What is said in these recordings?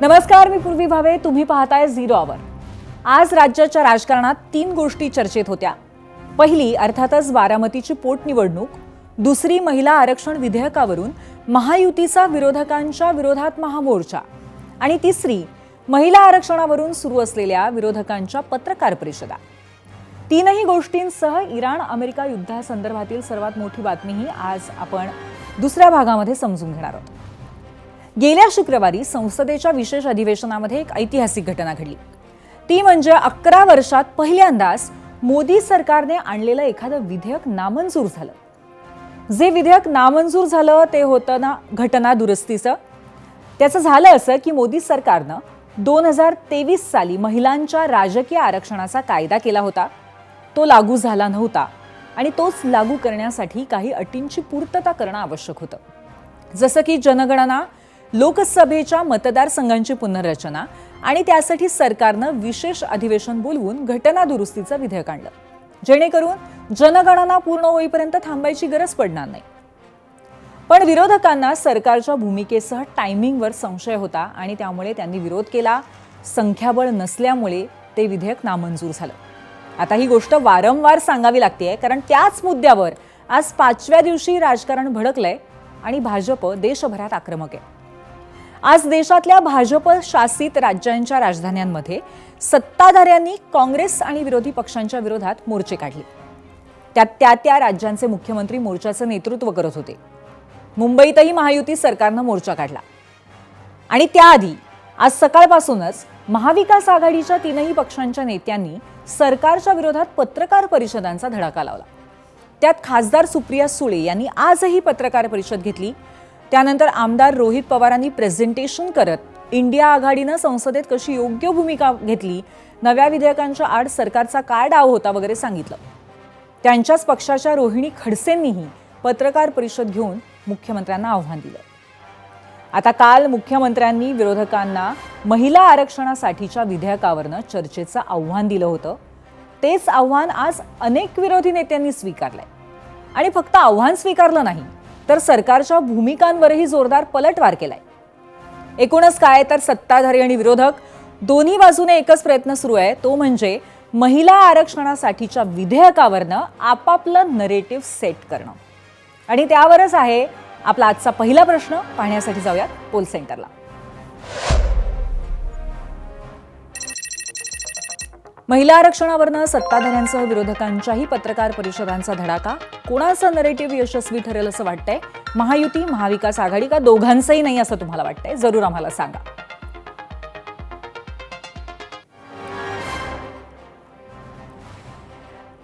नमस्कार, मी पूर्वी भावे. तुम्ही पाहताय झिरो आवर. आज राज्याच्या राजकारणात 3 गोष्टी चर्चेत होत्या. पहिली अर्थातच बारामतीची पोटनिवडणूक, दुसरी महिला आरक्षण विधेयकावरून महायुतीचा विरोधकांच्या विरोधात महामोर्चा आणि तिसरी महिला आरक्षणावरून सुरू असलेल्या विरोधकांच्या पत्रकार परिषदा. तीनही गोष्टींसह इराण अमेरिका युद्धासंदर्भातील सर्वात मोठी बातमीही आज आपण दुसऱ्या भागामध्ये समजून घेणार आहोत. गेल्या शुक्रवारी संसदेच्या विशेष अधिवेशनामध्ये एक ऐतिहासिक घटना घडली. ती म्हणजे 11 वर्षात पहिल्यांदाच मोदी सरकारने आणलेलं एखादं विधेयक नामंजूर झालं. जे विधेयक नामंजूर झालं ते होतं ना घटना दुरुस्तीचं. त्याचं झालं असं की मोदी सरकारनं 2023 साली महिलांच्या राजकीय आरक्षणाचा कायदा केला होता. तो लागू झाला नव्हता आणि तोच लागू करण्यासाठी काही अटींची पूर्तता करणं आवश्यक होतं. जसं की जनगणना, लोकसभेच्या मतदारसंघांची पुनर्रचना आणि त्यासाठी सरकारनं विशेष अधिवेशन बोलवून घटना दुरुस्तीचं विधेयक आणलं, जेणेकरून जनगणना पूर्ण होईपर्यंत थांबायची गरज पडणार नाही. पण विरोधकांना सरकारच्या भूमिकेसह टायमिंगवर संशय होता आणि त्यामुळे त्यांनी विरोध केला. संख्याबळ नसल्यामुळे ते विधेयक नामंजूर झालं. आता ही गोष्ट वारंवार सांगावी लागते, कारण त्याच मुद्द्यावर आज 5व्या दिवशी राजकारण भडकलंय आणि भाजप देशभरात आक्रमक आहे. आज देशातल्या भाजप शासित राज्यांच्या राजधान्यांमध्ये सत्ताधाऱ्यांनी काँग्रेस आणि विरोधी पक्षांच्या विरोधात मोर्चे काढले. त्यात त्या राज्यांचे मुख्यमंत्री मोर्चाचं नेतृत्व करत होते. मुंबईतही महायुती सरकारनं मोर्चा काढला. आणि त्याआधी आज सकाळपासूनच महाविकास आघाडीच्या 3ही पक्षांच्या नेत्यांनी सरकारच्या विरोधात पत्रकार परिषदांचा धडाका लावला. त्यात खासदार सुप्रिया सुळे यांनी आजही पत्रकार परिषद घेतली. त्यानंतर आमदार रोहित पवारांनी प्रेझेंटेशन करत इंडिया आघाडीनं संसदेत कशी योग्य भूमिका घेतली, नव्या विधेयकांच्या आड सरकारचा काय डाव होता वगैरे सांगितलं. त्यांच्याच पक्षाच्या रोहिणी खडसेंनीही पत्रकार परिषद घेऊन मुख्यमंत्र्यांना आव्हान दिलं. आता काल मुख्यमंत्र्यांनी विरोधकांना महिला आरक्षणासाठीच्या विधेयकावरनं चर्चेचं आव्हान दिलं होतं. तेच आव्हान आज अनेक विरोधी नेत्यांनी स्वीकारलंय. आणि फक्त आव्हान स्वीकारलं नाही, तर सरकारच्या भूमिकांवरही जोरदार पलटवार केलाय. एकूणच काय तर सत्ताधारी आणि विरोधक दोन्ही बाजूने एकच प्रयत्न सुरू आहे, तो म्हणजे महिला आरक्षणासाठीच्या विधेयकावरनं आपापलं नरेटिव्ह सेट करणं. आणि त्यावरच आहे आपला आजचा पहिला प्रश्न. पाहण्यासाठी जाऊयात पोल सेंटरला. महिला आरक्षणावरनं सत्ताधाऱ्यांसह विरोधकांच्याही पत्रकार परिषदांचा धडाका. कोणाचं नरेटिव्ह यशस्वी ठरेल असं वाटतंय? महायुती, महाविकास आघाडी का दोघांचंही नाही असं तुम्हाला वाटतंय? जरूर आम्हाला सांगा.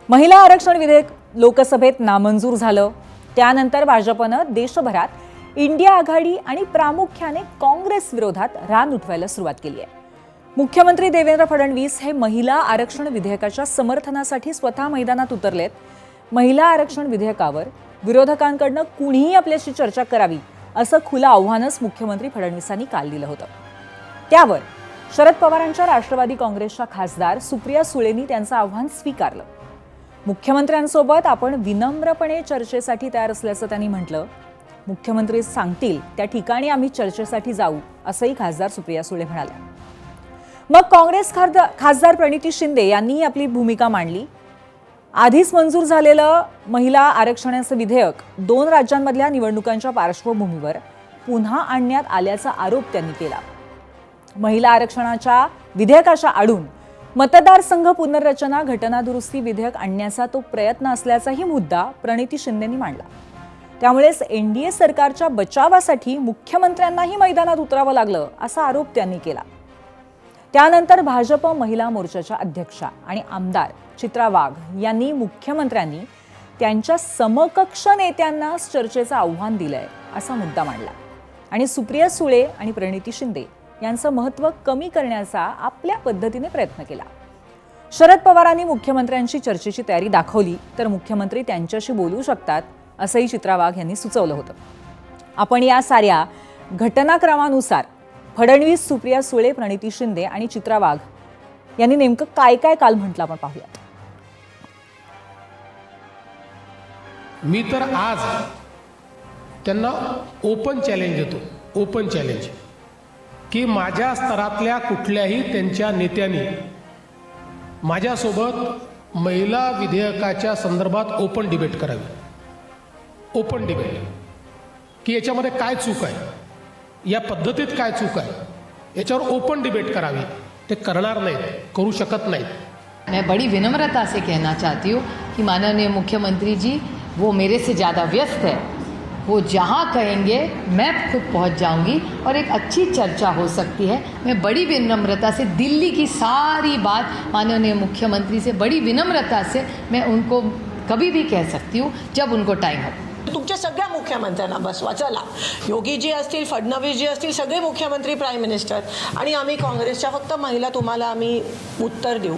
महिला आरक्षण विधेयक लोकसभेत नामंजूर झालं. त्यानंतर भाजपनं देशभरात इंडिया आघाडी आणि प्रामुख्याने काँग्रेस विरोधात रान उठवायला सुरुवात केली आहे. मुख्यमंत्री देवेंद्र फडणवीस हे महिला आरक्षण विधेयकाच्या समर्थनासाठी स्वतः मैदानात उतरलेत. महिला आरक्षण विधेयकावर विरोधकांकडनं कुणीही आपल्याशी चर्चा करावी असं खुलं आव्हानच मुख्यमंत्री फडणवीसांनी काल दिलं होतं. त्यावर शरद पवारांच्या राष्ट्रवादी काँग्रेसच्या खासदार सुप्रिया सुळेंनी त्यांचं आव्हान स्वीकारलं. मुख्यमंत्र्यांसोबत आपण विनम्रपणे चर्चेसाठी तयार असल्याचं त्यांनी म्हटलं. मुख्यमंत्री सांगतील त्या ठिकाणी आम्ही चर्चेसाठी जाऊ असंही खासदार सुप्रिया सुळे म्हणाल्या. मग काँग्रेस खासदार प्रणिती शिंदे यांनीही आपली भूमिका मांडली. आधीच मंजूर झालेलं महिला आरक्षणाचं विधेयक 2 राज्यांमधल्या निवडणुकांच्या पार्श्वभूमीवर पुन्हा आणण्यात आल्याचा आरोप त्यांनी केला. महिला आरक्षणाच्या विधेयकाच्या आडून मतदारसंघ पुनर्रचना, घटना दुरुस्ती विधेयक आणण्याचा तो प्रयत्न असल्याचाही मुद्दा प्रणिती शिंदेंनी मांडला. त्यामुळेच एनडीए सरकारच्या बचावासाठी मुख्यमंत्र्यांनाही मैदानात उतरावं लागलं असा आरोप त्यांनी केला. त्यानंतर भाजप महिला मोर्चाच्या अध्यक्षा आणि आमदार चित्रा वाघ यांनी मुख्यमंत्र्यांनी त्यांच्या समकक्ष नेत्यांना चर्चेचं आव्हान दिलंय असा मुद्दा मांडला आणि सुप्रिया सुळे आणि प्रणिती शिंदे यांचं महत्त्व कमी करण्याचा आपल्या पद्धतीने प्रयत्न केला. शरद पवारांनी मुख्यमंत्र्यांची चर्चेची तयारी दाखवली तर मुख्यमंत्री त्यांच्याशी बोलू शकतात असंही चित्रा वाघ यांनी सुचवलं होतं. आपण या साऱ्या घटनाक्रमानुसार फडणवीस, सुप्रिया सुळे, प्रणिती शिंदे आणि चित्रा वाघ यांनी नेमकं काय काय काल म्हटलं आपण पाहूयात. मी तर आज त्यांना ओपन चॅलेंज देतो. ओपन चॅलेंज की माझ्या स्तरातल्या कुठल्याही त्यांच्या नेत्यांनी माझ्यासोबत महिला विधेयकाच्या संदर्भात ओपन डिबेट करावी. ओपन डिबेट की याच्यामध्ये काय चूक आहे, या पद्धतीत काय चूक आहे, याच्यावर ओपन डिबेट करावी. ते करणार नाहीत, करू शकत नाहीत. मैं बड़ी विनम्रता से कहना चाहती हूँ कि माननीय मुख्यमंत्री जी वो मेरे से ज़्यादा व्यस्त है. वो जहाँ कहेंगे मैं खुद पहुँच जाऊँगी और एक अच्छी चर्चा हो सकती है. मैं बड़ी विनम्रता से दिल्ली की सारी बात माननीय मुख्यमंत्री से बड़ी विनम्रता से मैं उनको कभी भी कह सकती हूँ जब उनको टाइम हो. तुमच्या सगळ्या मुख्यमंत्र्यांना बसवा. चला, योगीजी असतील, फडणवीसजी असतील, सगळे मुख्यमंत्री, प्राईम मिनिस्टर आणि आम्ही काँग्रेसच्या फक्त महिला तुम्हाला आम्ही उत्तर देऊ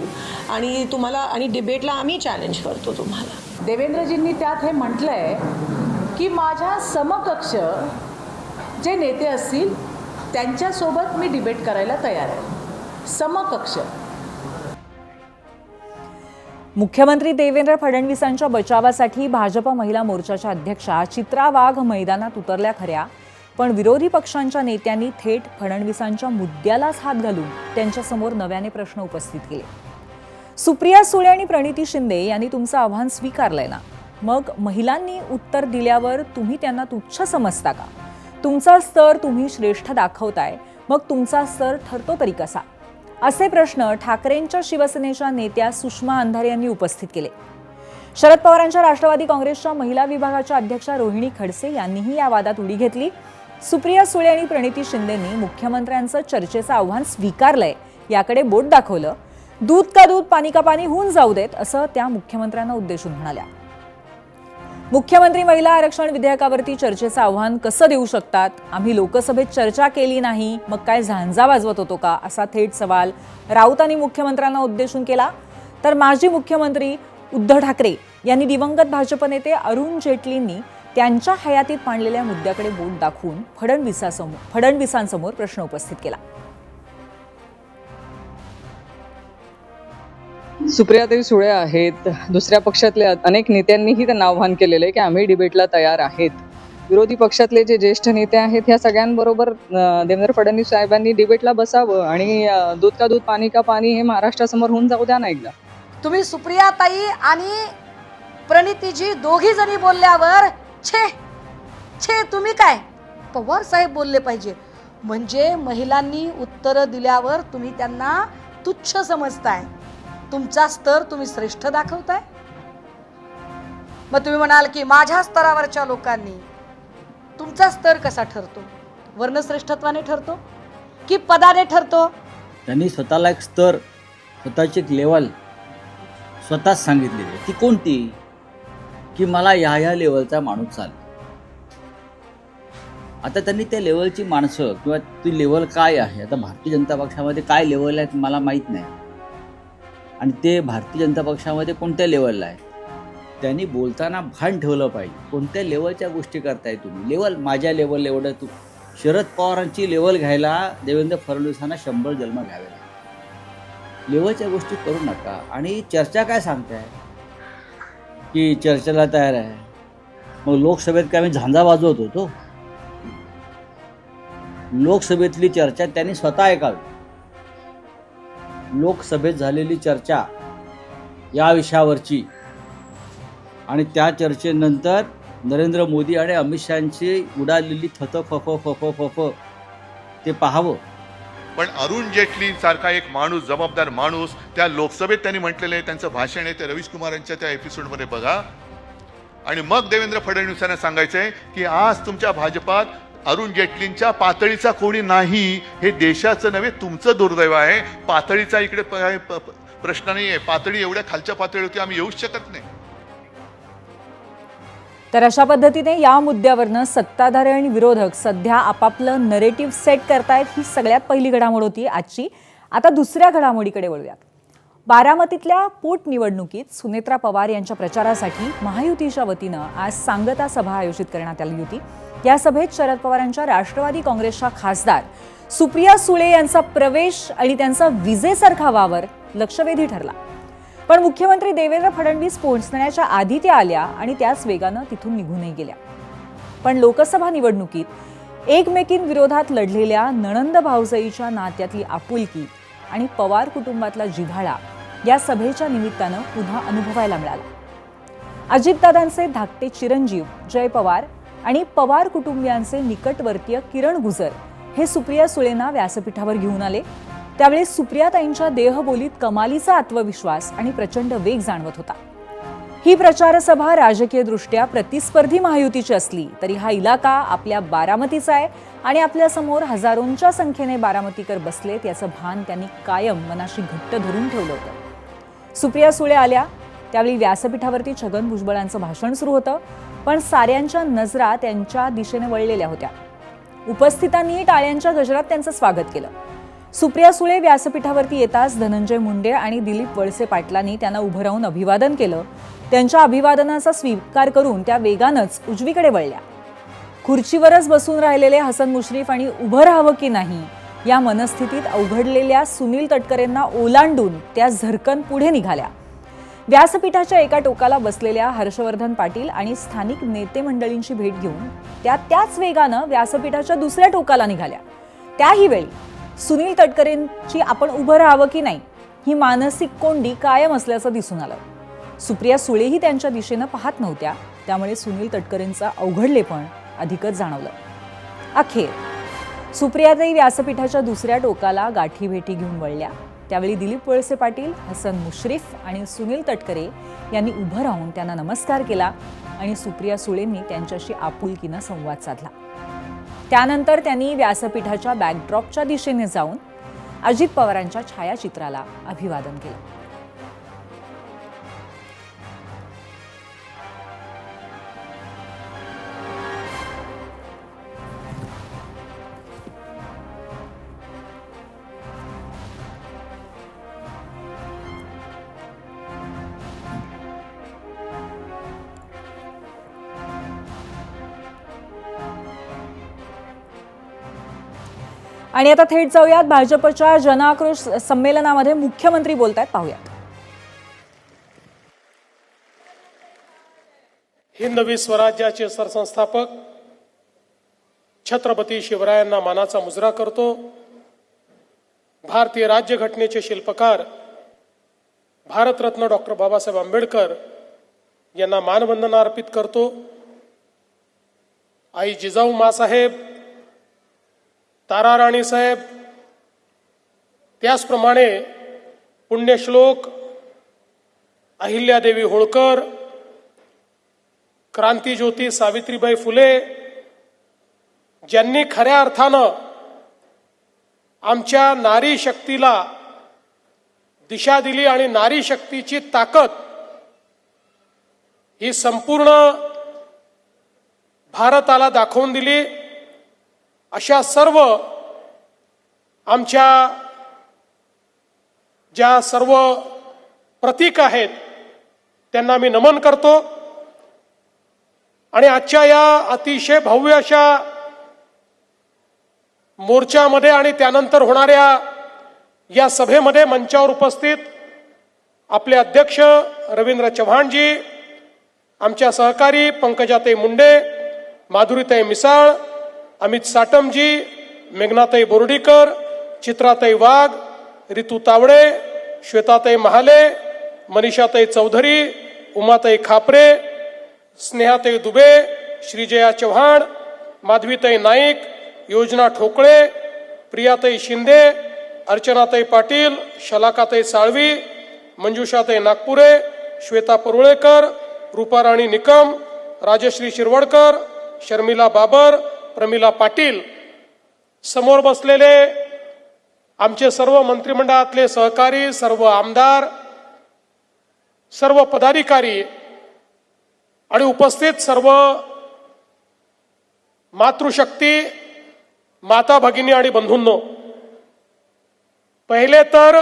आणि तुम्हाला आणि डिबेटला आम्ही चॅलेंज करतो तुम्हाला. देवेंद्रजींनी त्यात हे म्हटलंय की माझ्या समकक्ष जे नेते असतील त्यांच्यासोबत मी डिबेट करायला तयार आहे. समकक्ष. मुख्यमंत्री देवेंद्र फडणवीसांच्या बचावासाठी भाजप महिला मोर्चाच्या अध्यक्षा चित्रा वाघ मैदानात उतरल्या खऱ्या, पण विरोधी पक्षांच्या नेत्यांनी थेट फडणवीसांच्या मुद्द्यालाच हात घालून त्यांच्यासमोर नव्याने प्रश्न उपस्थित केले. सुप्रिया सुळे आणि प्रणिती शिंदे यांनी तुमचं आव्हान स्वीकारलंय ना, मग महिलांनी उत्तर दिल्यावर तुम्ही त्यांना तुच्छ समजता का? तुमचा स्तर तुम्ही श्रेष्ठ दाखवताय, मग तुमचा स्तर ठरतो तरी कसा? असे प्रश्न ठाकरेंच्या शिवसेनेच्या नेत्या सुषमा अंधारे यांनी उपस्थित केले. शरद पवारांच्या राष्ट्रवादी काँग्रेसच्या महिला विभागाच्या अध्यक्षा रोहिणी खडसे यांनीही या वादात उडी घेतली. सुप्रिया सुळे आणि प्रणिती शिंदेंनी मुख्यमंत्र्यांचं चर्चेचं आव्हान स्वीकारलंय याकडे बोट दाखवलं. दूध का दूध पाणी का पाणी होऊन जाऊ देत असं त्या मुख्यमंत्र्यांना उद्देशून म्हणाल्या. मुख्यमंत्री महिला आरक्षण विधेयकावरती चर्चेचं आव्हान कसं देऊ शकतात? आम्ही लोकसभेत चर्चा केली नाही, मग काय झांजा वाजवत होतो का, असा थेट सवाल राऊतांनी मुख्यमंत्र्यांना उद्देशून केला. तर माजी मुख्यमंत्री उद्धव ठाकरे यांनी दिवंगत भाजप नेते अरुण जेटलींनी त्यांच्या हयातीत मांडलेल्या मुद्द्याकडे बोट दाखवून फडणवीसांसमोर प्रश्न उपस्थित केला. सुप्रियाताई सुळे आहेत, दुसऱ्या पक्षातले अनेक नेत्यांनीही त्यांना आव्हान केलेलं आहे की आम्ही डिबेटला तयार आहेत. विरोधी पक्षातले जे ज्येष्ठ नेते आहेत ह्या सगळ्यांबरोबर देवेंद्र फडणवीस साहेबांनी डिबेटला बसावं आणि दूध का दूध पाणी का पाणी हे महाराष्ट्रासमोर होऊन जाऊ द्या ना एकदा. तुम्ही सुप्रियाताई आणि प्रणितीजी दोघी जणी बोलल्यावर छे छे तुम्ही काय पवार साहेब बोलले पाहिजे म्हणजे महिलांनी उत्तरं दिल्यावर तुम्ही त्यांना तुच्छ समजताय. तुमचा स्तर तुम्ही श्रेष्ठ दाखवताय. मग तुम्ही म्हणाल की माझ्या स्तरावरच्या लोकांनी, तुमचा स्तर कसा ठरतो? वर्णश्रेष्ठत्वाने ठरतो की पदाने ठरतो? त्यांनी स्वतःला एक स्तर, स्वतःची एक लेवल स्वतःच सांगितलेली आहे. ती कोणती? की मला ह्या लेवलचा माणूस चालेल. आता त्यांनी त्या लेवलची माणसं किंवा ती लेवल काय आहे, आता भारतीय जनता पक्षामध्ये काय लेवल आहेत मला माहीत नाही, आणि ते भारतीय जनता पक्षामध्ये कोणत्या लेवलला आहे त्यांनी बोलताना भान ठेवलं पाहिजे. कोणत्या लेवलच्या गोष्टी करताय तुम्ही? लेवल माझ्या लेवल एवढं तू शरद पवारांची लेवल घ्यायला देवेंद्र फडणवीसांना 100 जन्म घ्यावे लागले. लेवलच्या गोष्टी करू नका. आणि चर्चा काय सांगताय की चर्चेला तयार आहे, मग लोकसभेत काय आम्ही झांजा वाजवत होतो? लोकसभेतली चर्चा त्यांनी स्वतः ऐकावी. लोकसभेत झालेली चर्चा या विषयावरची आणि त्या चर्चेनंतर नरेंद्र मोदी आणि अमित शहांची उडालेली फफ ते पाहावं. पण अरुण जेटली सारखा एक माणूस, जबाबदार माणूस, त्या लोकसभेत त्यांनी म्हटलेलं आहे, त्यांचं भाषण आहे ते रवीश कुमारांच्या त्या एपिसोडमध्ये बघा. आणि मग देवेंद्र फडणवीसांना सांगायचं आहे की आज तुमच्या भाजपात अरुण जेटलींच्या पातळीचा कोणी नाही. हे देशाचं नव्हे तुमचं दुर्दैव आहे. पातळीचा इकडे प्रश्न नाही आहे. पातळी एवढ्या खालच्या पातळीवरती आम्ही येऊच शकत नाही. तर अशा पद्धतीने या मुद्द्यावरनं सत्ताधारी आणि विरोधक सध्या आपापलं नरेटिव्ह सेट करतायत. ही सगळ्यात पहिली घडामोड होती आजची. आता दुसऱ्या घडामोडीकडे वळूयात. बारामतीतल्या पोटनिवडणुकीत सुनेत्रा पवार यांच्या प्रचारासाठी महायुतीच्या वतीनं आज सांगता सभा आयोजित करण्यात आली होती. या सभेत शरद पवारांच्या राष्ट्रवादी काँग्रेसच्या खासदार सुप्रिया सुळे यांचा प्रवेश आणि त्यांचा विजेसारखा वावर लक्षवेधी ठरला. पण मुख्यमंत्री देवेंद्र फडणवीस पोहोचण्याच्या आधी त्या आल्या आणि त्याच वेगानं तिथून निघूनही गेल्या. पण लोकसभा निवडणुकीत एकमेकींविरोधात लढलेल्या नणंद भावजाईच्या नात्यातली आपुलकी आणि पवार कुटुंबातला जिव्हाळा या सभेच्या निमित्तानं पुन्हा अनुभवायला मिळाला. अजितदादांचे धाकटे चिरंजीव जय पवार आणि पवार कुटुंबियांचे निकटवर्तीय किरण गुजर हे सुप्रिया सुळेंना व्यासपीठावर घेऊन आले. त्यावेळी सुप्रियाताईंच्या देहबोलीत कमालीचा आत्मविश्वास आणि प्रचंड वेग जाणवत होता. ही प्रचारसभा राजकीयदृष्ट्या प्रतिस्पर्धी महायुतीची असली तरी हा इलाका आपल्या बारामतीचा आहे आणि आपल्यासमोर हजारोंच्या संख्येने बारामतीकर बसलेत याचं भान त्यांनी कायम मनाशी घट्ट धरून ठेवलं होतं. सुप्रिया सुळे आल्या त्यावेळी व्यासपीठावरती छगन भुजबळांचं भाषण सुरू होतं, पण साऱ्यांच्या नजरा त्यांच्या दिशेने वळलेल्या होत्या. उपस्थितांनी टाळ्यांच्या गजरात त्यांचं स्वागत केलं. सुप्रिया सुळे व्यासपीठावरती येताच धनंजय मुंडे आणि दिलीप वळसे पाटलांनी त्यांना उभं राहून अभिवादन केलं. त्यांच्या अभिवादनाचा स्वीकार करून त्या वेगानंच उजवीकडे वळल्या. खुर्चीवरच बसून राहिलेले हसन मुश्रीफ आणि उभं राहावं की नाही या मनस्थितीत अवघडलेल्या सुनील तटकरेंना ओलांडून त्या झरकन पुढे निघाल्या. व्यासपीठाच्या एका टोकाला बसलेल्या हर्षवर्धन पाटील आणि स्थानिक नेते मंडळींची भेट घेऊन त्याच वेगानं व्यासपीठाच्या दुसऱ्या टोकाला निघाल्या. त्याही वेळी सुनील तटकरेंची आपण उभं राहावं की नाही ही मानसिक कोंडी कायम असल्याचं दिसून आलं. सुप्रिया सुळेही त्यांच्या दिशेनं पाहत नव्हत्या, त्यामुळे सुनील तटकरेंचा अवघडलेपण अधिकच जाणवलं. अखेर सुप्रियाताई व्यासपीठाच्या दुसऱ्या टोकाला गाठीभेटी घेऊन वळल्या. त्यावेळी दिलीप वळसे पाटील, हसन मुश्रीफ आणि सुनील तटकरे यांनी उभं राहून त्यांना नमस्कार केला आणि सुप्रिया सुळेंनी त्यांच्याशी आपुलकीनं संवाद साधला. त्यानंतर त्यांनी व्यासपीठाच्या बॅकड्रॉपच्या दिशेने जाऊन अजित पवारांच्या छायाचित्राला अभिवादन केलं. आणि आता थेट जाऊयात भाजपच्या जनआक्रोश संमेलनामध्ये मुख्यमंत्री बोलतायत, पाहूयात. हिंदवी स्वराज्याचे सरसंस्थापक छत्रपती शिवरायांना मानाचा मुजरा करतो. भारतीय राज्यघटनेचे शिल्पकार भारतरत्न डॉक्टर बाबासाहेब आंबेडकर यांना मानवंदना अर्पित करतो. आई जिजाऊ मासाहेब, तारा राणी साहेब, त्याचप्रमाणे पुण्यश्लोक अहिल्यादेवी होळकर, क्रांतिज्योती सावित्रीबाई फुले, ज्यांनी खऱ्या अर्थानं आमच्या नारी शक्तीला दिशा दिली आणि नारी शक्तीची ताकद ही संपूर्ण भारताला दाखवून दिली. अशा सर्व आमच्या ज्या सर्व प्रतीक आहेत त्यांना मी नमन करतो. आणि आजच्या या अतिशय भव्य अशा मोर्चामध्ये आणि त्यानंतर होणाऱ्या या सभेमध्ये मंचावर उपस्थित आपले अध्यक्ष रवींद्र चव्हाणजी, आमच्या सहकारी पंकजाताई मुंडे, माधुरीताई मिसाळ, अमित साटमजी, मेघनाताई बोर्डीकर, चित्राताई वाघ, रितू तावडे, श्वेताताई महाले, मनीषाताई चौधरी, उमाताई खापरे, स्नेहाताई दुबे, श्रीजया चव्हाण, माधवीताई नाईक, योजना ठोकळे, प्रियाताई शिंदे, अर्चनाताई पाटील, शलाकाताई साळवी, मंजुषाताई नागपुरे, श्वेता परुळेकर, रूपाराणी निकम, राजश्री शिरवडकर, शर्मिला बाबर, प्रमिला पाटील, समोर बसलेले आमचे सर्व मंत्रिमंडळातले सहकारी, सर्व आमदार, सर्व पदाधिकारी आणि उपस्थित सर्व मातृशक्ती, माता भगिनी आणि बंधूंनो, पहिले तर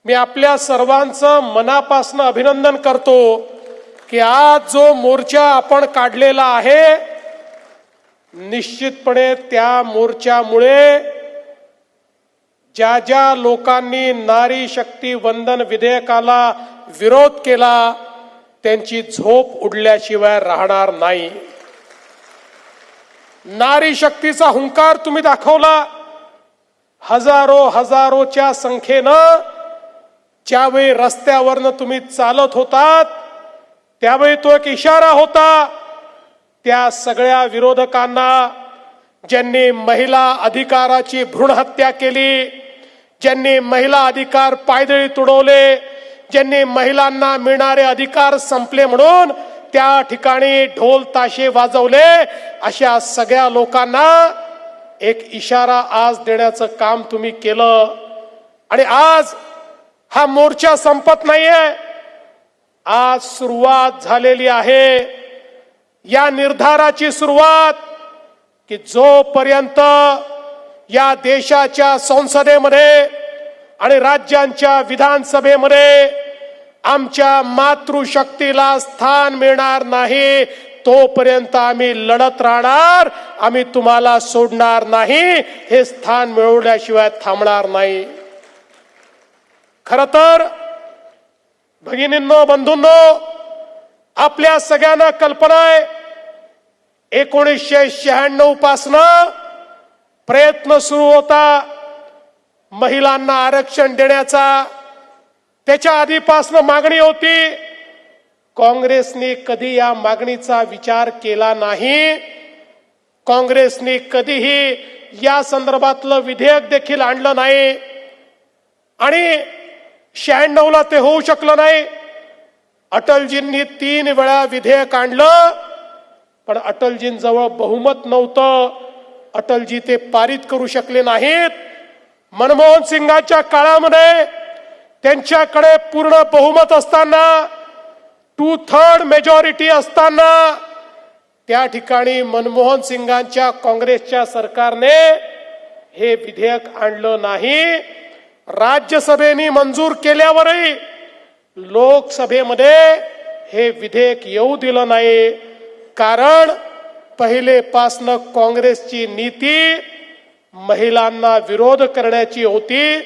मी आपल्या सर्वांचं मनापासून अभिनंदन करतो की आज जो मोर्चा आपण काढलेला आहे, निश्चितपणे त्या मोर्चामुळे ज्या ज्या लोकांनी नारी शक्ती वंदन विधेयकाला विरोध केला त्यांची झोप उडल्याशिवाय राहणार नाही. नारी शक्तीचा हुंकार तुम्ही दाखवला. हजारोच्या संख्येनं ज्यावेळी रस्त्यावरनं तुम्ही चालत होतात त्यावेळी तो एक इशारा होता. त्या सगळ्या विरोधकांना, ज्यांनी महिला अधिकाराची भ्रूण हत्या केली, ज्यांनी महिला अधिकार पायदळी तुडवले, ज्यांनी महिलांना मिळणारे अधिकार संपले म्हणून त्या ठिकाणी ढोल ताशे वाजवले, अशा सगळ्या लोकांना एक इशारा आज देण्याचं काम तुम्ही केलं. आणि आज हा मोर्चा संपत नाहीये, आज सुरुवात झालेली आहे. या निर्धाराची सुरुवात की जोपर्यंत या देशाच्या संसदेमध्ये आणि राज्यांच्या विधानसभेमध्ये आमच्या मातृशक्तीला स्थान मिळणार नाही तोपर्यंत आम्ही लढत राहणार. आम्ही तुम्हाला सोडणार नाही, हे स्थान मिळवल्याशिवाय थांबणार नाही. खरं तर भगिनींनो, बंधूंनो, आपल्या सगळ्यांना कल्पना आहे 1996 पासनं प्रयत्न सुरू होता महिलांना आरक्षण देण्याचा. त्याच्या आधीपासनं मागणी होती. काँग्रेसने कधी या मागणीचा विचार केला नाही. काँग्रेसने कधीही या संदर्भातलं विधेयक देखील आणलं नाही आणि 96ला ते होऊ शकलं नाही. अटलजींनी 3 वेळा विधेयक आणलं, पण अटलजींजवळ बहुमत नव्हतं. अटलजी ते पारित करू शकले नाहीत. मनमोहन सिंगांच्या काळामध्ये त्यांच्याकडे पूर्ण बहुमत असताना, 2/3 मेजॉरिटी असताना, त्या ठिकाणी मनमोहन सिंगांच्या काँग्रेसच्या सरकारने हे विधेयक आणलं नाही. राज्यसभेने मंजूर केल्यावरही लोकसभेमध्ये हे विधेयक येऊ दिलं नाही. कारण पहिलेपासनं काँग्रेसची नीती महिलांना विरोध करण्याची होती,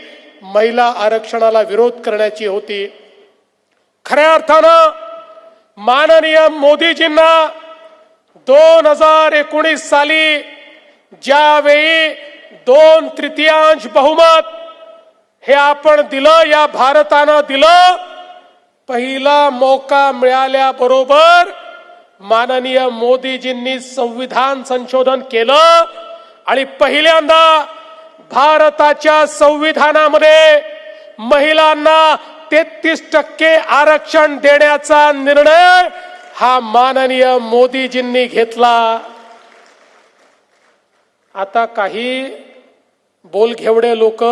महिला आरक्षणाला विरोध करण्याची होती. खऱ्या अर्थानं माननीय मोदीजींना 2019 साली ज्यावेळी 2/3 बहुमत हे आपण दिलं, या भारतानं दिलं, पहिला मौका मिळाल्याबरोबर माननीय मोदीजींनी संविधान संशोधन केलं आणि पहिल्यांदा भारताच्या संविधानामध्ये महिलांना 33% आरक्षण देण्याचा निर्णय हा माननीय मोदीजींनी घेतला. आता काही बोलघेवडे लोक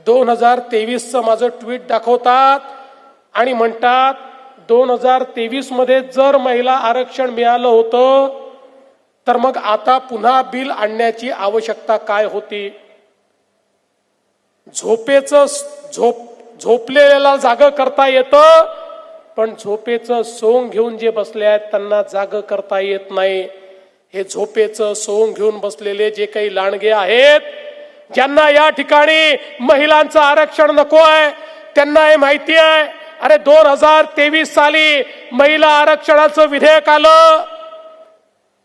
2023चं माझं ट्विट दाखवतात आणि म्हणतात 2023 मध्ये जर महिला आरक्षण मिळालं होतं तर मग आता पुन्हा बिल आणण्याची आवश्यकता काय होती. झोपलेल्याला जागं करता येतं, पण झोपेचं सोंग घेऊन जे बसले आहेत त्यांना जागं करता येत नाही. हे झोपेचं सोंग घेऊन बसलेले जे काही लांडगे आहेत, ज्यांना या ठिकाणी महिलांचं आरक्षण नको आहे, त्यांना हे माहिती आहे अरे 2023 साली महिला आरक्षणाचं विधेयक आलं,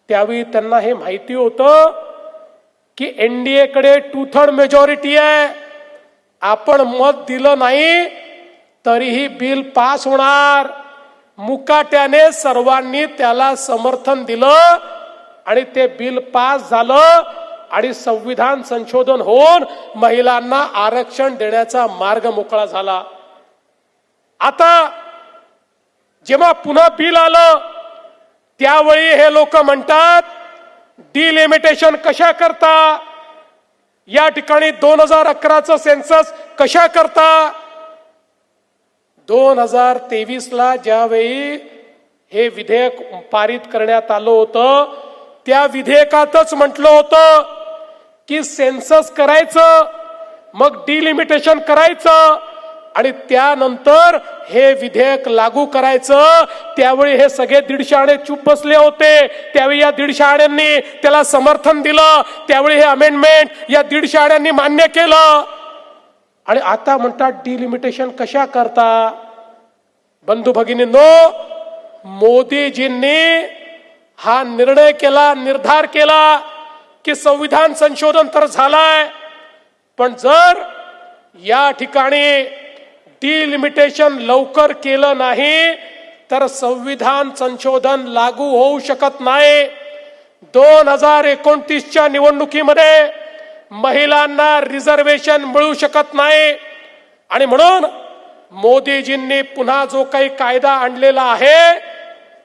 त्यावेळी त्यांना हे माहिती होतं की एनडीए कडे 2/3 मेजॉरिटी आहे, आपण मत दिलं नाही तरीही बिल पास होणार. मुकाट्याने सर्वांनी त्याला समर्थन दिलं आणि ते बिल पास झालं आणि संविधान संशोधन होऊन महिलांना आरक्षण देण्याचा मार्ग मोकळा झाला. आता जेव्हा पुन्हा बिल आलं त्यावेळी हे लोक म्हणतात डिलिमिटेशन कशा करता, या ठिकाणी 2011चं सेन्सस कशा करता. 2023ला ज्यावेळी हे विधेयक पारित करण्यात आलं होतं त्या विधेयकातच म्हटलं होतं की सेन्सस करायचं, मग डिलिमिटेशन करायचं आणि त्यानंतर हे विधेयक लागू करायचं. त्यावेळी हे सगळे 150 आणे चूप बसले होते. त्यावेळी या 150 आण्यांनी त्याला समर्थन दिलं. त्यावेळी हे अमेंडमेंट या 150 आण्यांनी मान्य केलं आणि आता म्हणतात डिलिमिटेशन कशा करता. बंधू भगिनींनो, मोदीजींनी हा निर्णय केला, निर्धार केला की संविधान संशोधन तर झालंय, पण जर या ठिकाणी डिलिमिटेशन लवकर केलं नाही तर संविधान संशोधन लागू होऊ शकत नाही. 2029च्या निवडणुकीमध्ये महिलांना रिझर्वेशन मिळू शकत नाही. आणि म्हणून मोदीजींनी पुन्हा जो काही कायदा आणलेला आहे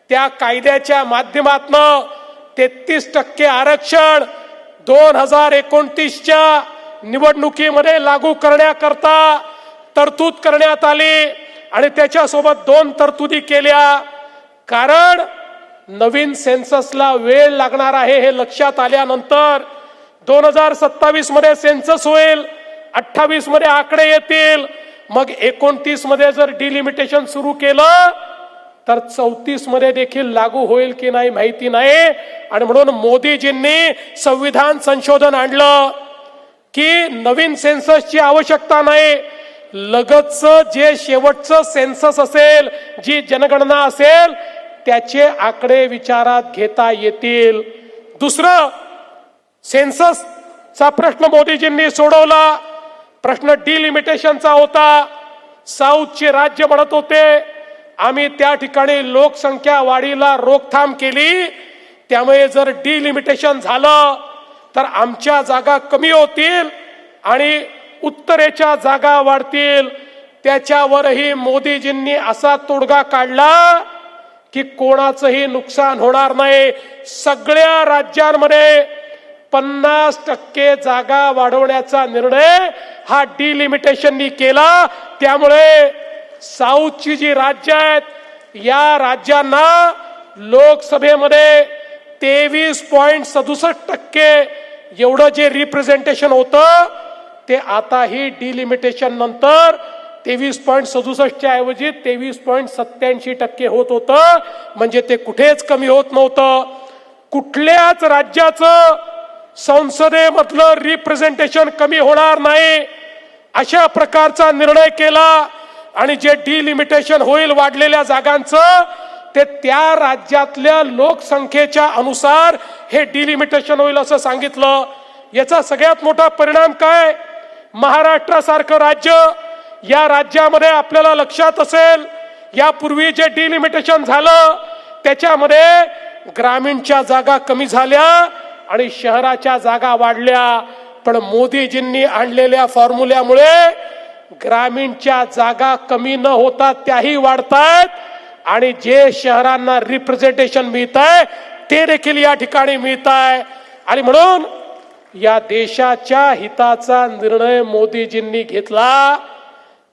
त्या कायद्याच्या माध्यमातून 33% आरक्षण 2029च्या निवडणुकीमध्ये लागू करण्याकरता तरतूद करण्यात आली. आणि त्याच्यासोबत 2 तरतुदी केल्या. कारण नवीन सेन्ससला वेळ लागणार आहे हे लक्षात आल्यानंतर 2027 मध्ये सेन्सस होईल, 28 मध्ये आकडे येतील, मग 29 मध्ये जर डिलिमिटेशन सुरू केलं तर 34 मध्ये देखील लागू होईल की नाही माहिती नाही. आणि म्हणून मोदीजींनी संविधान संशोधन आणलं की नवीन सेन्ससची आवश्यकता नाही, लगतचं जे शेवटचं सेन्सस असेल, जी जनगणना असेल त्याचे आकडे विचारात घेता येतील. दुसरं, सेन्ससचा प्रश्न मोदीजींनी सोडवला. प्रश्न डिलिमिटेशनचा होता. साऊथचे राज्य म्हणत होते आम्ही त्या ठिकाणी लोकसंख्या वाढीला रोकथाम केली, त्यामुळे जर डिलिमिटेशन झालं तर आमच्या जागा कमी होतील आणि उत्तरेच्या जागा वाढतील. त्याच्यावरही मोदीजींनी असा तोडगा काढला की कोणाचंही नुकसान होणार नाही. सगळ्या राज्यांमध्ये 50% जागा वाढवण्याचा निर्णय हा डिलिमिटेशननी केला. त्यामुळे साऊथची जी राज्य आहेत या राज्यांना लोकसभेमध्ये 23.67% एवढं जे रिप्रेझेंटेशन होतं ते आता ही डिलिमिटेशन नंतर 23.67च्या ऐवजी 23.87% होत होतं. म्हणजे ते कुठेच कमी होत नव्हतं. कुठल्याच राज्याचं संसदेमधलं रिप्रेझेंटेशन कमी होणार नाही अशा प्रकारचा निर्णय केला. आणि जे डिलिमिटेशन होईल वाढलेल्या जागांचं ते त्या राज्यातल्या लोकसंख्येच्या अनुसार हे डिलिमिटेशन होईल असं सांगितलं. याचा सगळ्यात मोठा परिणाम काय, महाराष्ट्रासारखं राज्य, या राज्यामध्ये आपल्याला लक्षात असेल यापूर्वी जे डिलिमिटेशन झालं त्याच्यामध्ये ग्रामीणच्या जागा कमी झाल्या आणि शहराच्या जागा वाढल्या. पण मोदीजींनी आणलेल्या फॉर्म्युल्यामुळे ग्रामीणच्या जागा कमी न होता त्याही वाढतायत आणि जे शहरांना रिप्रेझेंटेशन मिळत आहे ते देखील या ठिकाणी मिळत आहे. आणि म्हणून या देशाच्या हिताचा निर्णय मोदीजींनी घेतला.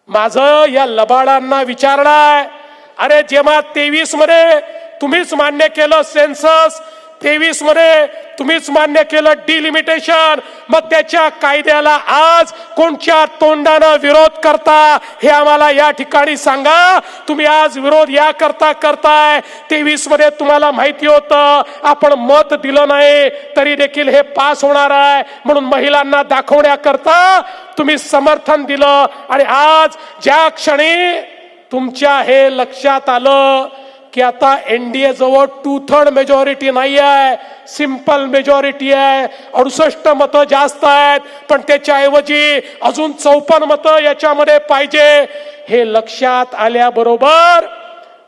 माझं या लबाडांना विचारणं आहे, अरे जेव्हा 23 मध्ये तुम्हीच मान्य केलं सेन्सस, 23 मध्ये तुम्हीच मान्य केलं डिलिमिटेशन, मग त्याच्या कायद्याला आज कोणत्या तोंडानं विरोध करता हे आम्हाला या ठिकाणी सांगा. तुम्ही आज विरोध या करता करताय. 23 मध्ये तुम्हाला माहिती होतं आपण मत दिलं नाही तरी देखील हे पास होणार आहे म्हणून महिलांना दाखवण्याकरता तुम्ही समर्थन दिलं. आणि आज ज्या क्षणी तुमच्या हे लक्षात आलं की आता एनडीए जवळ 2/3 मेजॉरिटी नाही आहे, सिंपल मेजॉरिटी आहे, 68 मतं जास्त आहेत, पण त्याच्याऐवजी अजून 54 मतं याच्यामध्ये पाहिजे, हे लक्षात आल्याबरोबर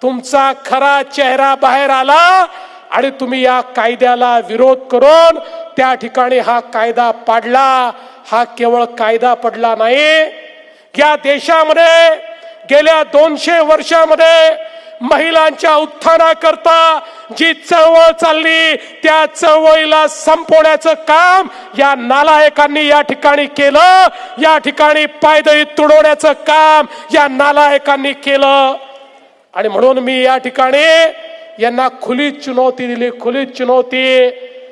तुमचा खरा चेहरा बाहेर आला आणि तुम्ही या कायद्याला विरोध करून त्या ठिकाणी हा कायदा पाडला. हा केवळ कायदा पडला नाही, या देशामध्ये गेल्या 200 वर्षामध्ये महिलांच्या उत्थानाकरता जी चळवळ चालली त्या चळवळीला संपवण्याचं काम या नालायकांनी या ठिकाणी केलं. या ठिकाणी पायदळी तुडवण्याचं काम या नालायकांनी केलं. आणि म्हणून मी या ठिकाणी यांना खुली चुनौती दिली, खुली चुनौती.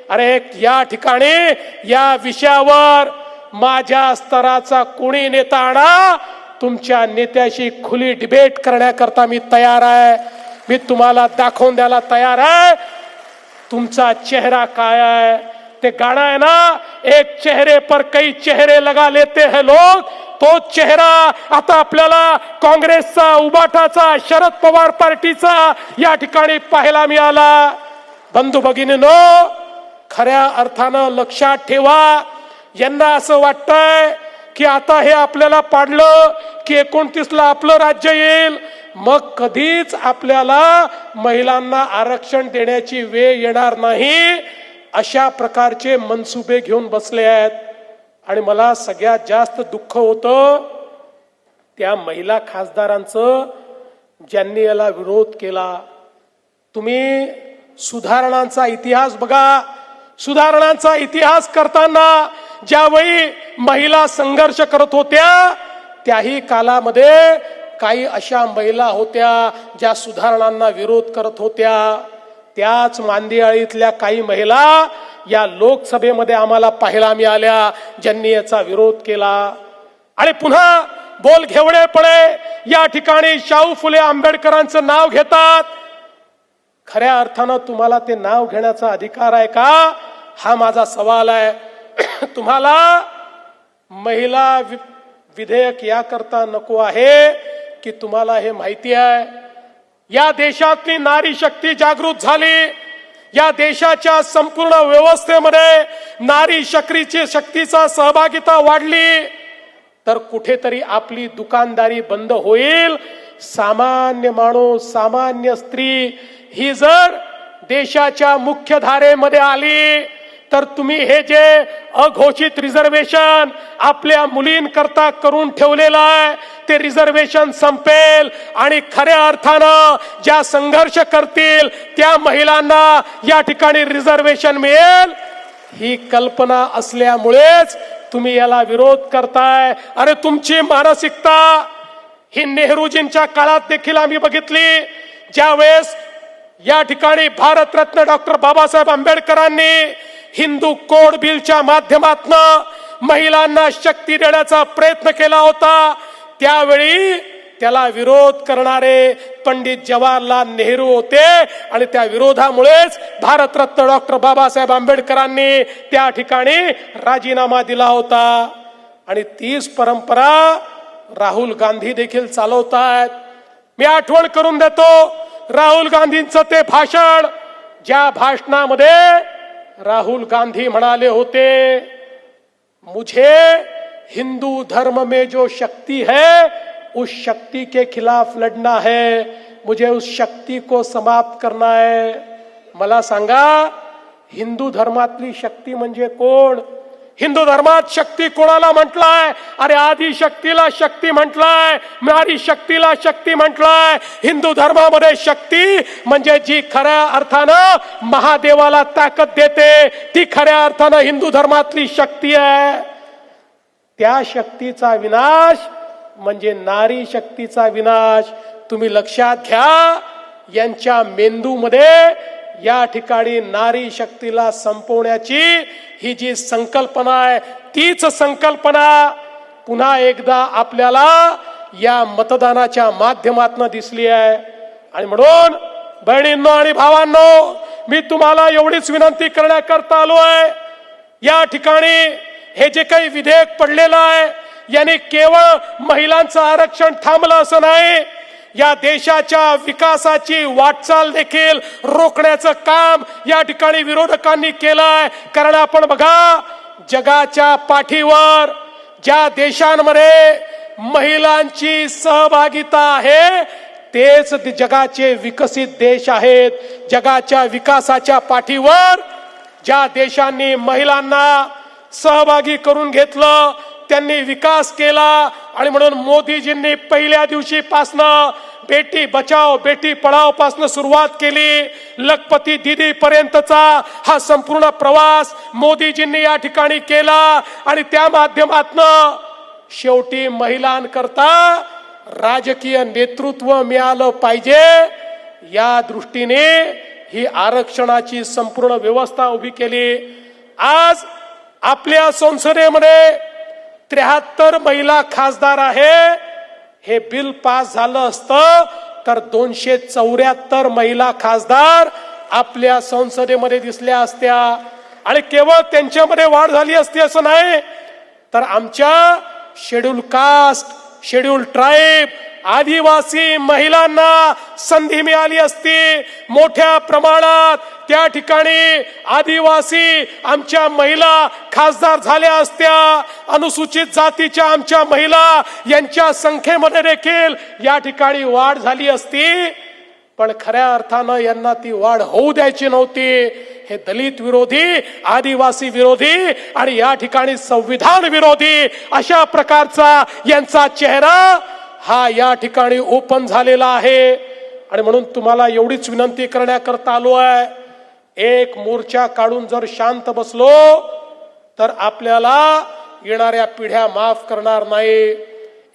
अरे या ठिकाणी या विषयावर माझ्या स्तराचा कोणी नेता आणा, तुमच्या नेत्याशी खुली डिबेट करण्याकरता मी तयार आहे. मी तुम्हाला दाखवून द्यायला तयार आहे तुमचा चेहरा काय आहे. ते गाणं आहे ना, एक चेहरे पर कई चेहरे लगा लेते हैं लोग, तो चेहरा आता आपल्याला काँग्रेसचा, उबाटाचा, शरद पवार पार्टीचा या ठिकाणी पाहायला मिळाला. बंधू भगिनींनो, खऱ्या अर्थानं लक्षात ठेवा, यांना असं वाटतंय की आता हे आपल्याला पाडलं की 29ला आपलं राज्य येईल, मग कधीच आपल्याला महिलांना आरक्षण देण्याची वेळ येणार नाही, अशा प्रकारचे मनसुबे घेऊन बसले आहेत. आणि मला सगळ्यात जास्त दुःख होतं त्या महिला खासदारांचं ज्यांनी याला विरोध केला. तुम्ही सुधारणांचा इतिहास बघा. सुधारणांचा इतिहास करताना ज्यावेळी महिला संघर्ष करत होत्या त्याही कालामध्ये काही अशा महिला होत्या ज्या सुधारणांना विरोध करत होत्या. त्याच मांदियाळीतल्या काही महिला या लोकसभेमध्ये आम्हाला पाहायला मिळाल्या ज्यांनी याचा विरोध केला. आणि पुन्हा बोल घेवडेपणे या ठिकाणी शाहू फुले आंबेडकरांचं नाव घेतात. खऱ्या अर्थानं तुम्हाला ते नाव घेण्याचा अधिकार आहे का, हा माझा सवाल आहे. तुम्हाला महिला विधेयक याकरता नको आहे की तुम्हाला हे माहिती आहे या देशातली नारी शक्ती जागृत झाली, या देशाच्या संपूर्ण व्यवस्थेमध्ये नारी शक्तीचा सहभागिता वाढली, तर कुठेतरी आपली दुकानदारी बंद होईल. सामान्य माणूस, सामान्य स्त्री ही जर देशाच्या मुख्य धारेमध्ये आली तर तुम्ही हे जे अघोषित रिझर्वेशन आपल्या मुलींकरता करून ठेवलेलं आहे ते रिझर्वेशन संपेल आणि खऱ्या अर्थानं ज्या संघर्ष करतील त्या महिलांना या ठिकाणी रिझर्वेशन मिळेल. ही कल्पना असल्यामुळेच तुम्ही याला विरोध करताय. अरे तुमची मानसिकता ही नेहरूजींच्या काळात देखील आम्ही बघितली, ज्यावेळेस या ठिकाणी भारतरत्न डॉक्टर बाबासाहेब आंबेडकरांनी हिंदू कोड बिलच्या माध्यमातून महिलांना शक्ती देण्याचा प्रयत्न केला होता. त्यावेळी त्याला विरोध करणारे पंडित जवाहरलाल नेहरू होते आणि त्या विरोधामुळेच भारतरत्न डॉक्टर बाबासाहेब आंबेडकरांनी त्या ठिकाणी राजीनामा दिला होता. आणि तीच परंपरा राहुल गांधी देखील चालवतायत. मी आठवण करून देतो राहुल गांधींचं ते भाषण, ज्या भाषणामध्ये राहुल गांधी म्हणाले होते, मुझे हिंदू धर्म में जो शक्ति है उस शक्ति के खिलाफ लड़ना है, मुझे उस शक्ति को समाप्त करना है. मला सांगा हिंदू धर्मातली शक्ती म्हणजे कोण? हिंदू धर्मात शक्ती कोणाला म्हटलाय? अरे आदि शक्तीला शक्ती म्हटलाय, नारी शक्तीला शक्ती म्हटलाय. हिंदू धर्मामध्ये शक्ती म्हणजे जी खऱ्या अर्थानं महादेवाला ताकद देते ती खऱ्या अर्थानं हिंदू धर्मातली शक्ती आहे. त्या शक्तीचा विनाश म्हणजे नारी शक्तीचा विनाश. तुम्ही लक्षात घ्या, यांच्या मेंदूमध्ये या ठिकाणी नारी शक्तीला संपवण्याची ही जी संकल्पना आहे तीच संकल्पना पुन्हा एकदा आपल्याला या मतदानाच्या माध्यमातून दिसली आहे. आणि म्हणून बहिणींनो आणि भावांनो, मी तुम्हाला एवढीच विनंती करण्याकरता आलो आहे, या ठिकाणी हे जे काही विधेयक पडलेलं आहे याने केवळ महिलांचं आरक्षण थांबलं असं नाही, या देशाच्या विकासाची वाटचाल देखील रोखण्याचं काम या ठिकाणी विरोधकांनी केलंय. कारण आपण बघा, जगाच्या पाठीवर ज्या देशांमध्ये महिलांची सहभागिता आहे तेच जगाचे विकसित देश आहेत. जगाच्या विकासाच्या पाठीवर ज्या देशांनी महिलांना सहभागी करून घेतलं त्यांनी विकास केला. आणि म्हणून मोदीजींनी पहिल्या दिवशीपासनं बेटी बचाओ बेटी पढाओ पासून सुरुवात केली. लखपती दीदी पर्यंतचा हा संपूर्ण प्रवास मोदीजींनी या ठिकाणी केला. आणि त्या माध्यमातनं शेवटी महिलांकरता राजकीय नेतृत्व मिळालं पाहिजे या दृष्टीने ही आरक्षणाची संपूर्ण व्यवस्था उभी केली. आज आपल्या संसदेमध्ये 73 महिला खासदार आहे. हे बिल पास झालं असतं तर 274 महिला खासदार आपल्या संसदेमध्ये दिसल्या असत्या. आणि केवळ त्यांच्यामध्ये वाढ झाली असती असं नाही, तर आमच्या शेड्यूल कास्ट शेड्यूल ट्राईब, आदिवासी महिलांना संधी मिळाली असती. मोठ्या प्रमाणात त्या ठिकाणी आदिवासी आमच्या महिला खासदार झाल्या असत्या. अनुसूचित जातीच्या आमच्या महिला यांच्या संख्येमध्ये देखील या ठिकाणी वाढ झाली असती. पण खऱ्या अर्थानं यांना ती वाढ होऊ द्यायची नव्हती. हे दलित विरोधी, आदिवासी विरोधी आणि या ठिकाणी संविधान विरोधी अशा प्रकारचा यांचा चेहरा हा या ठिकाणी ओपन झालेला आहे. आणि म्हणून तुम्हाला एवढीच विनंती करण्याकरता आलो आहे, एक मोर्चा काढून जर शांत बसलो तर आपल्याला येणाऱ्या पिढ्या माफ करणार नाही.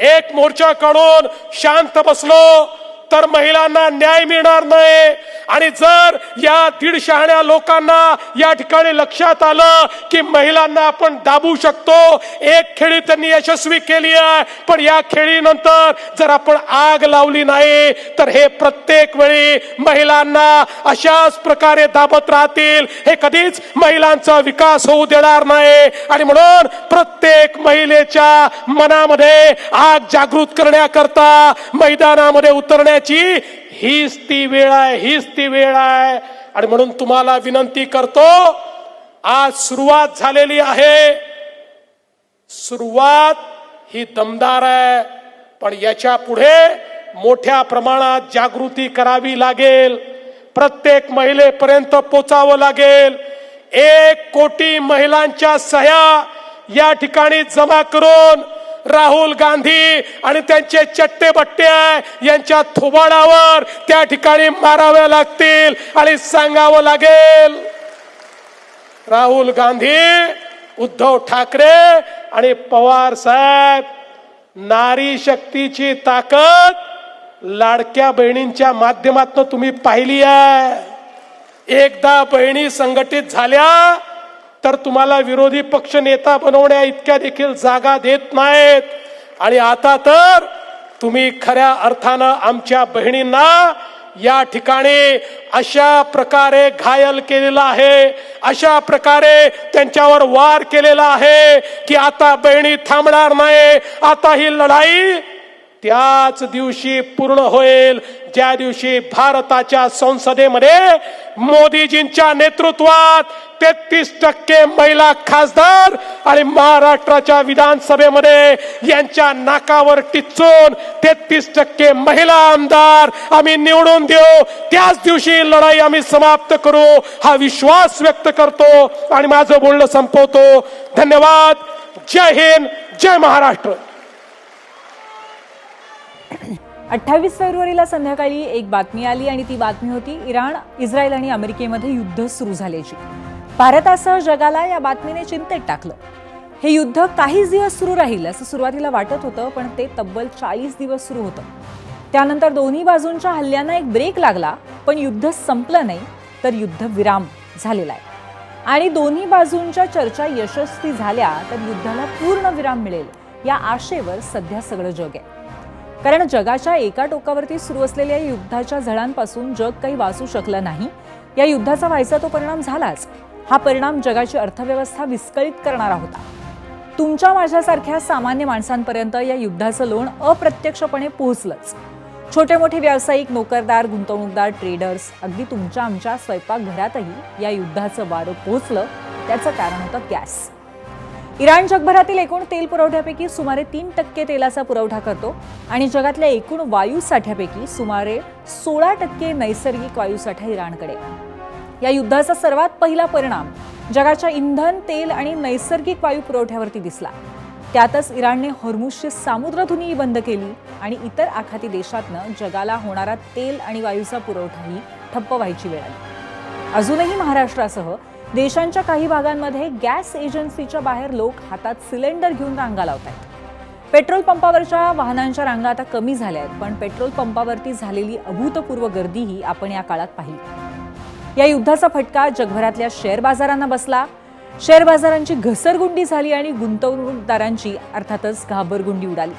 एक मोर्चा काढून शांत बसलो तर महिलांना न्याय मिळणार नाही. आणि जर या 150 लोकांना या ठिकाणी लक्षात आलं की महिलांना आपण दाबू शकतो, एक खेळी त्यांनी यशस्वी केली आहे, पण या खेळीनंतर जर आपण आग लावली नाही तर हे प्रत्येक वेळी महिलांना अशाच प्रकारे दाबत राहतील. हे कधीच महिलांचा विकास होऊ देणार नाही. आणि म्हणून प्रत्येक महिलेच्या मनामध्ये आग जागृत करण्याकरता मैदानामध्ये उतरण्याची हीच ती वेळ आहे, हीच ती वेळ आहे. आणि म्हणून तुम्हाला विनंती करतो, आज सुरुवात झालेली आहे. सुरुवात ही दमदार आहे, पण याच्या पुढे मोठ्या प्रमाणात जागृती करावी लागेल. प्रत्येक महिलेपर्यंत पोचावं लागेल. 1 कोटी महिलांच्या सह्या या ठिकाणी जमा करून राहुल गांधी आणि त्यांचे चट्टे बट्टे यांच्या थोबाडावर त्या ठिकाणी माराव्या लागतील आणि सांगावं लागेल, राहुल गांधी, उद्धव ठाकरे आणि पवार साहेब, नारी शक्तीची ताकद लाडक्या बहिणींच्या माध्यमातून तुम्ही पाहिली आहे. एकदा बहिणी संघटित झाल्या तर तुम्हाला विरोधी पक्ष नेता बनवण्या इतक्या देखील जागा देत नाहीत. आणि आता तर तुम्ही खऱ्या अर्थानं आमच्या बहिणींना या ठिकाणी अशा प्रकारे घायल केलेला आहे, अशा प्रकारे त्यांच्यावर वार केलेला आहे की आता बहिणी थांबणार नाही. आता ही लढाई त्याच दिवशी पूर्ण होईल ज्या दिवशी भारताच्या संसदेमध्ये मोदीजींच्या नेतृत्वात 33% महिला खासदार आणि महाराष्ट्राच्या विधानसभेमध्ये यांच्या नाकावर टिच्चून 33% महिला आमदार आम्ही निवडून देऊ. त्याच दिवशी लढाई आम्ही समाप्त करू हा विश्वास व्यक्त करतो आणि माझं बोलणं संपवतो. धन्यवाद. जय हिंद, जय महाराष्ट्र. 28 फेब्रुवारीला संध्याकाळी एक बातमी आली आणि ती बातमी होती इराण, इस्रायल आणि अमेरिकेमध्ये युद्ध सुरू झाल्याची. भारतासह जगाला या बातमीने चिंतेत टाकलं. हे युद्ध काही दिवस सुरू राहील असं सुरुवातीला वाटत होतं, पण ते तब्बल 40 दिवस सुरू होतं. त्यानंतर दोन्ही बाजूंच्या हल्ल्यांना एक ब्रेक लागला, पण युद्ध संपलं नाही तर युद्ध विराम झालेला आहे. आणि दोन्ही बाजूंच्या चर्चा यशस्वी झाल्या तर युद्धाला पूर्ण विराम मिळेल या आशेवर सध्या सगळं जग आहे. कारण जगाच्या एका टोकावरती सुरू असलेल्या युद्धाच्या झळांपासून जग काही वाचू शकलं नाही. या युद्धाचा व्हायचा तो परिणाम झालाच. हा परिणाम जगाची अर्थव्यवस्था विस्कळीत करणारा होता. तुमच्या माझ्यासारख्या सामान्य माणसांपर्यंत या युद्धाचं लोण अप्रत्यक्षपणे पोहोचलंच. छोटे मोठे व्यावसायिक, नोकरदार, गुंतवणूकदार, ट्रेडर्स, अगदी तुमच्या आमच्या स्वयंपाकघरातही या युद्धाचं वारं पोहोचलं. त्याचं कारण होतं गॅस. इराण जगभरातील एकूण तेल पुरवठ्यापैकी सुमारे 3% तेलाचा पुरवठा करतो आणि जगातल्या एकूण वायूसाठ्यापैकी सुमारे 16% नैसर्गिक वायूसाठा इराणकडे. या युद्धाचा सर्वात पहिला परिणाम जगाच्या इंधन, तेल आणि नैसर्गिक वायू पुरवठ्यावरती दिसला. त्यातच इराणने हॉर्मुझची सामुद्रधुनीही बंद केली आणि इतर आखाती देशातनं जगाला होणारा तेल आणि वायूचा पुरवठाही ठप्प व्हायची वेळ आली. अजूनही महाराष्ट्रासह देशांच्या काही भागांमध्ये गॅस एजन्सीच्या बाहेर लोक हातात सिलेंडर घेऊन रांगा लावत आहेत. पेट्रोल पंपावरच्या वाहनांच्या रांगा आता कमी झाल्या आहेत, पण पेट्रोल पंपावरती झालेली अभूतपूर्व गर्दीही आपण या काळात पाहिली. या युद्धाचा फटका जगभरातल्या शेअर बाजारांना बसला. शेअर बाजारांची घसरगुंडी झाली आणि गुंतवणूकदारांची अर्थातच घाबरगुंडी उडाली.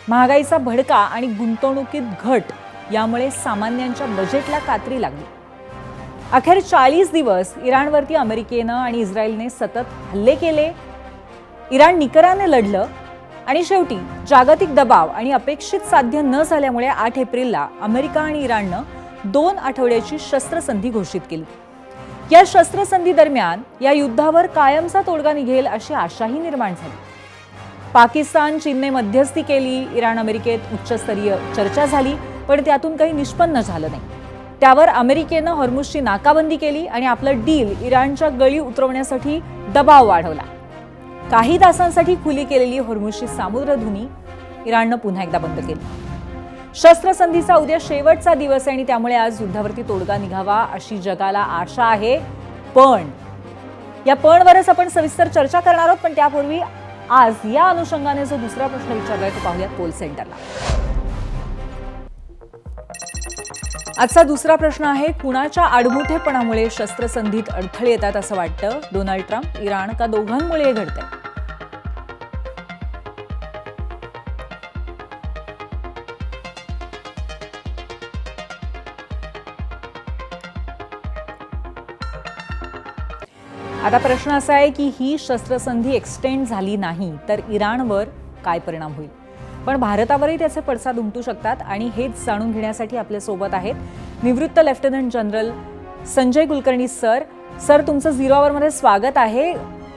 महागाईचा भडका आणि गुंतवणुकीत घट यामुळे सामान्यांच्या बजेटला कात्री लागली. अखेर 40 दिवस इराणवरती अमेरिकेनं आणि इस्रायलने सतत हल्ले केले. इराण निकराने लढलं, आणि शेवटी जागतिक दबाव आणि अपेक्षित साध्य न झाल्यामुळे 8 एप्रिलला अमेरिका आणि इराणनं 2 आठवड्याची शस्त्रसंधी घोषित केली. या शस्त्रसंधी दरम्यान या युद्धावर कायमचा तोडगा निघेल अशी आशाही निर्माण झाली. पाकिस्तान, चीनने मध्यस्थी केली, इराण अमेरिकेत उच्चस्तरीय चर्चा झाली, पण त्यातून काही निष्पन्न झालं नाही. त्यावर अमेरिकेनं हॉर्मुझची नाकाबंदी केली आणि आपलं डील इराणच्या गळी उतरवण्यासाठी दबाव वाढवला. काही तासांसाठी खुली केलेली हॉर्मुझची सामुद्रधुनी इराणनं पुन्हा एकदा बंद केली. शस्त्रसंधीचा उद्या शेवटचा दिवस आहे आणि त्यामुळे आज युद्धावरती तोडगा निघावा अशी जगाला आशा आहे. पण या पणवरच आपण सविस्तर चर्चा करणार आहोत. पण त्यापूर्वी आज या अनुषंगाने जो दुसरा प्रश्न विचारलाय तो पाहूयात पोल सेंटरला. आजचा दुसरा प्रश्न आहे, कुणाच्या आडमुठेपणामुळे शस्त्रसंधीत अडथळे येतात असं वाटतं? डोनाल्ड ट्रम्प, इराण का दोघांमुळे हे घडतंय? आता प्रश्न असा आहे की ही शस्त्रसंधी एक्सटेंड झाली नाही तर इराणवर काय परिणाम होईल? पण भारतावरही त्याचे पडसाद उमटू शकतात आणि हेच जाणून घेण्यासाठी आपल्या सोबत आहेत निवृत्त lieutenant general Sanjay Kulkarni sir. Sir, तुमचं 0 आवरमध्ये स्वागत आहे.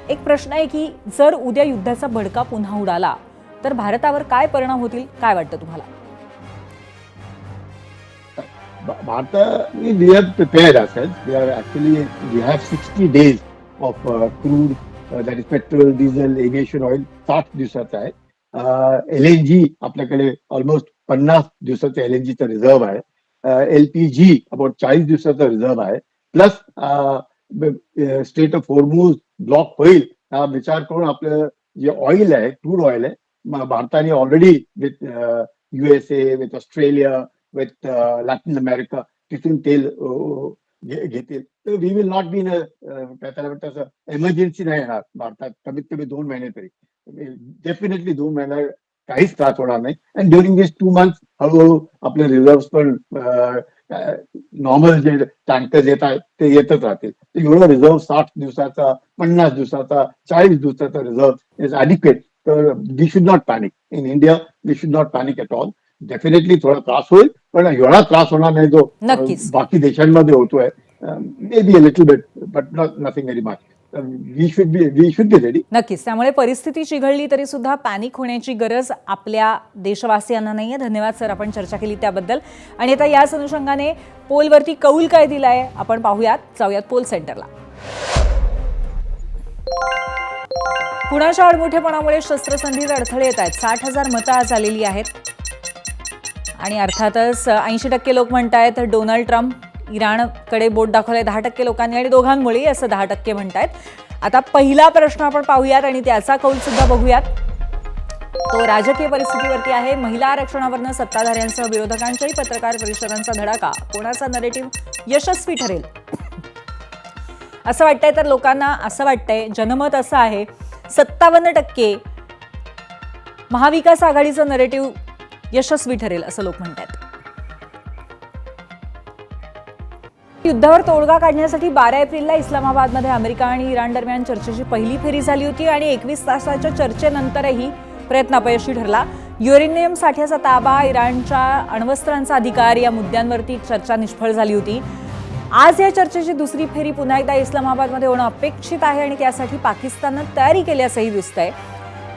एक प्रश्न आहे की जर उद्या युद्धाचा भडका पुन्हा उडाला तर भारतावर काय परिणाम होतील, काय वाटतं तुम्हाला? भारताने we have prepared ourselves. We have 60 days of crude, that is petrol, diesel, aviation oil 60 दिवसाचा आहे. LNG आपल्याकडे ऑलमोस्ट 50 दिवसाचा LNGचा रिझर्व्ह आहे. LPG अबाउट 40 दिवसाचा रिझर्व्ह आहे. प्लस स्ट्रेट ऑफ हॉर्मुझ ब्लॉक होईल हा विचार करून आपलं जे ऑइल आहे, क्रूड ऑइल आहे, भारताने already with USA, with Australia, with Latin America तिथून तेल घेतील. तर we will not be in काय त्याला म्हणतात असं एमर्जन्सी नाही येणार भारतात कमीत कमी 2 महिने तरी. डेफिनेटली 2 महिना काहीच त्रास होणार नाही. अँड ड्युरिंग दिस 2 months हळूहळू आपले रिझर्व्ह पण नॉर्मल जे टँकर्स येत आहेत ते येतच राहतील. तर एवढा रिझर्व्ह 60 दिवसाचा, 50 दिवसाचा, 40 दिवसाचा रिझर्व्ह इज ॲडिक्वेट. तर we should not panic in India. We should not panic at all. Definitely थोडा त्रास होईल पण एवढा त्रास होणार नाही जो बाकी देशांमध्ये होतोय. May be a little bit but not nothing very much. We should be ready. नक्कीच. त्यामुळे परिस्थिती चिघळली तरी सुद्धा पॅनिक होण्याची गरज आपल्या देशवासियांना नाहीये. धन्यवाद सर, आपण चर्चा केली त्याबद्दल. आणि आता याच अनुषंगाने पोलवरती कौल काय दिलाय आपण पाहूयात. जाऊयात पोल सेंटरला. कुणाच्या आडमुठेपणामुळे शस्त्रसंधीत अडथळे येत आहेत? 60,000 मतं आज आलेली आहेत आणि अर्थातच 80% लोक म्हणतायत डोनाल्ड ट्रम्प, इराणकडे बोट दाखवलंय 10% लोकांनी आणि दोघांमुळे असं 10% म्हणतायत. आता पहिला प्रश्न आपण पाहूयात आणि त्याचा कौल सुद्धा बघूयात. तो राजकीय परिस्थितीवरती आहे. महिला आरक्षणावरनं सत्ताधाऱ्यांसह विरोधकांच्याही पत्रकार परिषदांचा धडाका. कोणाचा नरेटिव्ह यशस्वी ठरेल असं वाटतंय? तर लोकांना असं वाटतंय, जनमत असं आहे 57% महाविकास आघाडीचं नरेटिव्ह यशस्वी ठरेल असं लोक म्हणतात. युद्धावर तोडगा काढण्यासाठी 12 एप्रिलला इस्लामाबादमध्ये अमेरिका आणि इराण दरम्यान चर्चेची पहिली फेरी झाली होती आणि 21 तासाच्या चर्चेनंतरही प्रयत्न अपयशी ठरला. युरेनियम साठ्याचा ताबा, इराणच्या अण्वस्त्रांचा अधिकार या मुद्द्यांवरती चर्चा निष्फळ झाली होती. आज या चर्चेची दुसरी फेरी पुन्हा एकदा इस्लामाबादमध्ये होणं अपेक्षित आहे आणि त्यासाठी पाकिस्ताननं तयारी केल्याचंही दिसतंय.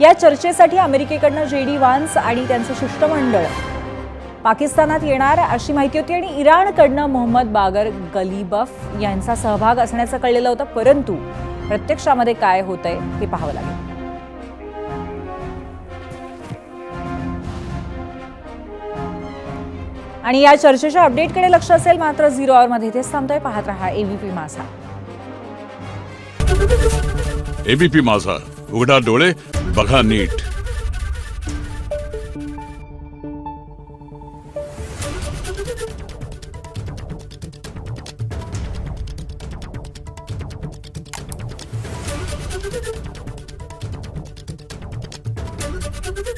या चर्चेसाठी अमेरिकेकडनं JD व्हान्स आणि त्यांचं शिष्टमंडळ पाकिस्तानात येणार अशी माहिती होती आणि इराणकडनं मोहम्मद बागर गलीबफ यांचा सहभाग असण्याचं कळलेलं होतं. परंतु प्रत्यक्षामध्ये काय होतंय हे पाहावं लागेल. आणि या चर्चेच्या अपडेटकडे लक्ष असेल मात्र 0 आवरमध्ये इथेच थांबतोय. पाहत रहा ABP माझा. ABP माझा, उघडा डोळे बघा नीट.